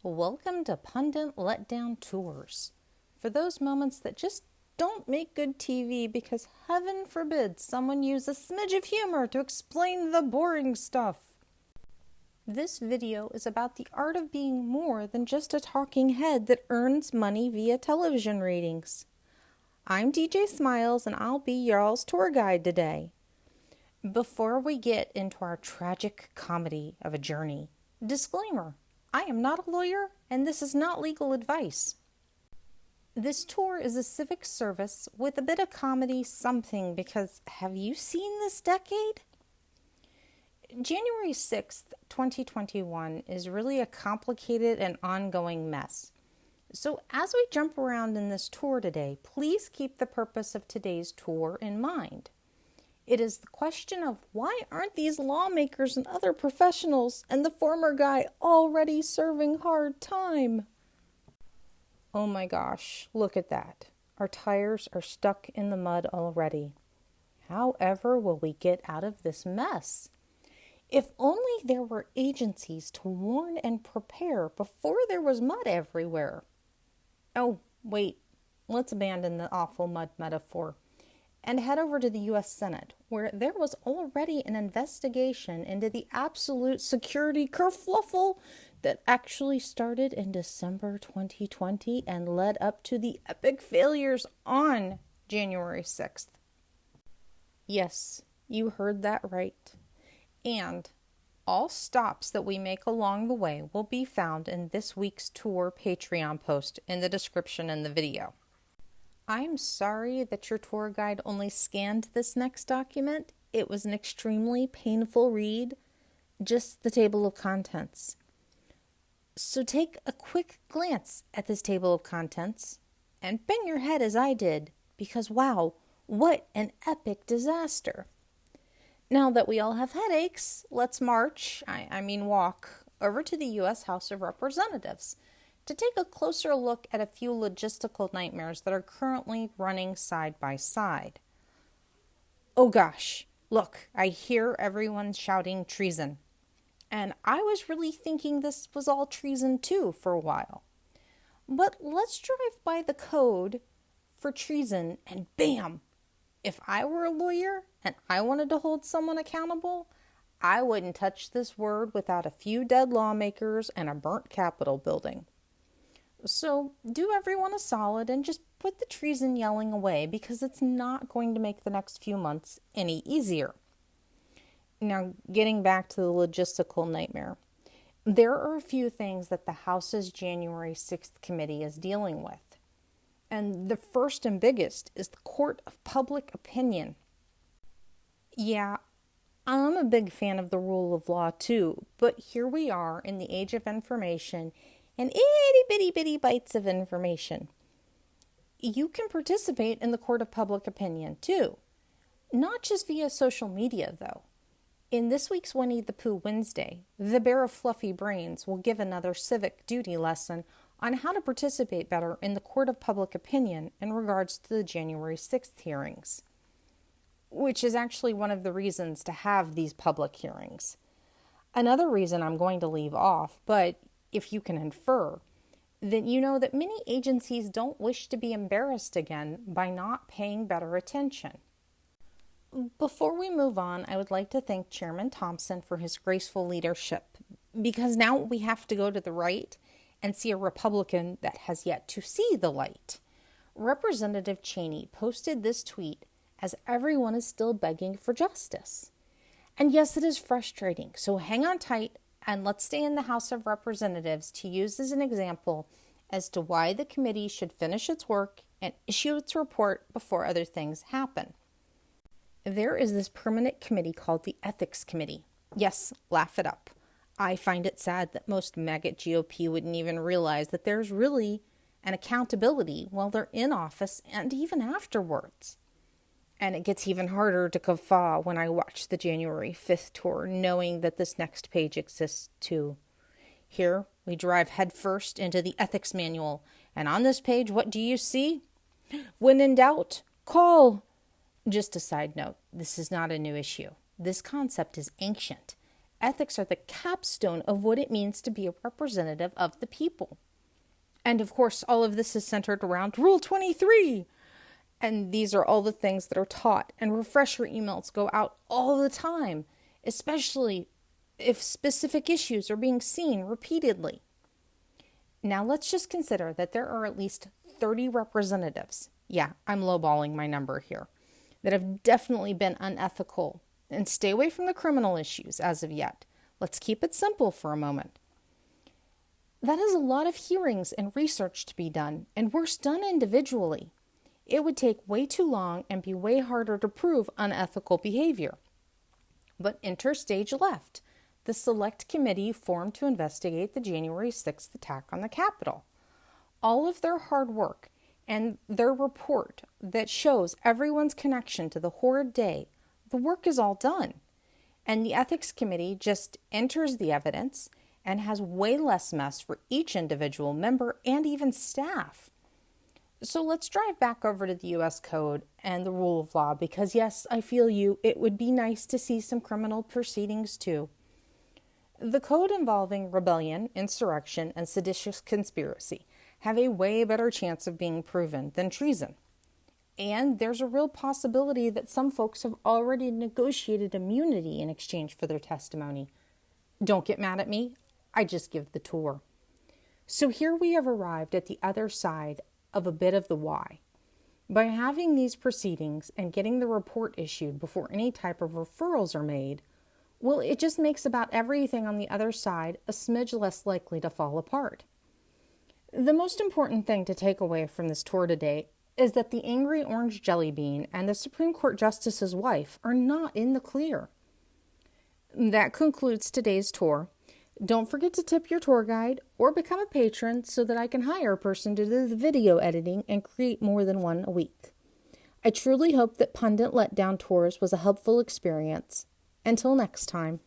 Welcome to Pundit Letdown Tours. For those moments that just don't make good TV because heaven forbid someone use a smidge of humor to explain the boring stuff. This video is about the art of being more than just a talking head that earns money via television ratings. I'm DJ Smiles and I'll be y'all's tour guide today. Before we get into our tragic comedy of a journey, disclaimer, I am not a lawyer and this is not legal advice. This tour is a civic service with a bit of comedy something because have you seen this decade? January 6th, 2021 is really a complicated and ongoing mess. So as we jump around in this tour today, please keep the purpose of today's tour in mind. It is the question of why aren't these lawmakers and other professionals and the former guy already serving hard time? Oh my gosh, look at that. Our tires are stuck in the mud already. However will we get out of this mess? If only there were agencies to warn and prepare before there was mud everywhere. Oh, wait, let's abandon the awful mud metaphor and head over to the U.S. Senate, where there was already an investigation into the absolute security kerfluffle that actually started in December 2020 and led up to the epic failures on January 6th. Yes, you heard that right. And all stops that we make along the way will be found in this week's tour Patreon post in the description in the video. I'm sorry that your tour guide only scanned this next document. It was an extremely painful read, just the table of contents. So take a quick glance at this table of contents and bang your head as I did, because wow, what an epic disaster. Now that we all have headaches, let's march, walk, over to the U.S. House of Representatives to take a closer look at a few logistical nightmares that are currently running side by side. Oh gosh, look, I hear everyone shouting treason. And I was really thinking this was all treason too for a while. But let's drive by the code for treason and bam! If I were a lawyer and I wanted to hold someone accountable, I wouldn't touch this word without a few dead lawmakers and a burnt Capitol building. So do everyone a solid and just put the treason yelling away because it's not going to make the next few months any easier. Now, getting back to the logistical nightmare, there are a few things that the House's January 6th committee is dealing with. And the first and biggest is the court of public opinion. Yeah, I'm a big fan of the rule of law too, but here we are in the age of information and itty bitty bites of information. You can participate in the court of public opinion too, not just via social media though. In this week's Winnie the Pooh Wednesday, the Bear of Fluffy Brains will give another civic duty lesson on how to participate better in the court of public opinion in regards to the January 6th hearings, which is actually one of the reasons to have these public hearings. Another reason I'm going to leave off, but if you can infer, that you know that many agencies don't wish to be embarrassed again by not paying better attention. Before we move on, I would like to thank Chairman Thompson for his graceful leadership, because now we have to go to the right and see a Republican that has yet to see the light. Representative Cheney posted this tweet as everyone is still begging for justice. And yes, it is frustrating, so hang on tight and let's stay in the House of Representatives to use as an example as to why the committee should finish its work and issue its report before other things happen. There is this permanent committee called the Ethics Committee. Yes, laugh it up. I find it sad that most maggot GOP wouldn't even realize that there's really an accountability while they're in office and even afterwards. And it gets even harder to guffaw when I watch the January 5th tour, knowing that this next page exists too. Here, we drive headfirst into the ethics manual, and on this page, what do you see? When in doubt, call. Just a side note, this is not a new issue. This concept is ancient. ethics are the capstone of what it means to be a representative of the people. And of course, all of this is centered around Rule 23. And these are all the things that are taught, and refresher emails go out all the time, especially if specific issues are being seen repeatedly. Now let's just consider that there are at least 30 representatives, yeah, I'm lowballing my number here, that have definitely been unethical. And stay away from the criminal issues as of yet. Let's keep it simple for a moment. That is a lot of hearings and research to be done, and worse, done individually. It would take way too long and be way harder to prove unethical behavior. But enter stage left, the select committee formed to investigate the January 6th attack on the Capitol. All of their hard work and their report that shows everyone's connection to the horrid day, the work is all done. And the ethics committee just enters the evidence and has way less mess for each individual member and even staff. So let's drive back over to the U.S. Code and the rule of law because, yes, I feel you, it would be nice to see some criminal proceedings too. The code involving rebellion, insurrection, and seditious conspiracy have a way better chance of being proven than treason. And there's a real possibility that some folks have already negotiated immunity in exchange for their testimony. Don't get mad at me, I just give the tour. So here we have arrived at the other side of a bit of the why. By having these proceedings and getting the report issued before any type of referrals are made, well, it just makes about everything on the other side a smidge less likely to fall apart. The most important thing to take away from this tour today is that the angry orange jelly bean and the Supreme Court Justice's wife are not in the clear. That concludes today's tour. Don't forget to tip your tour guide or become a patron so that I can hire a person to do the video editing and create more than one a week. I truly hope that Pundit Letdown Tours was a helpful experience. Until next time.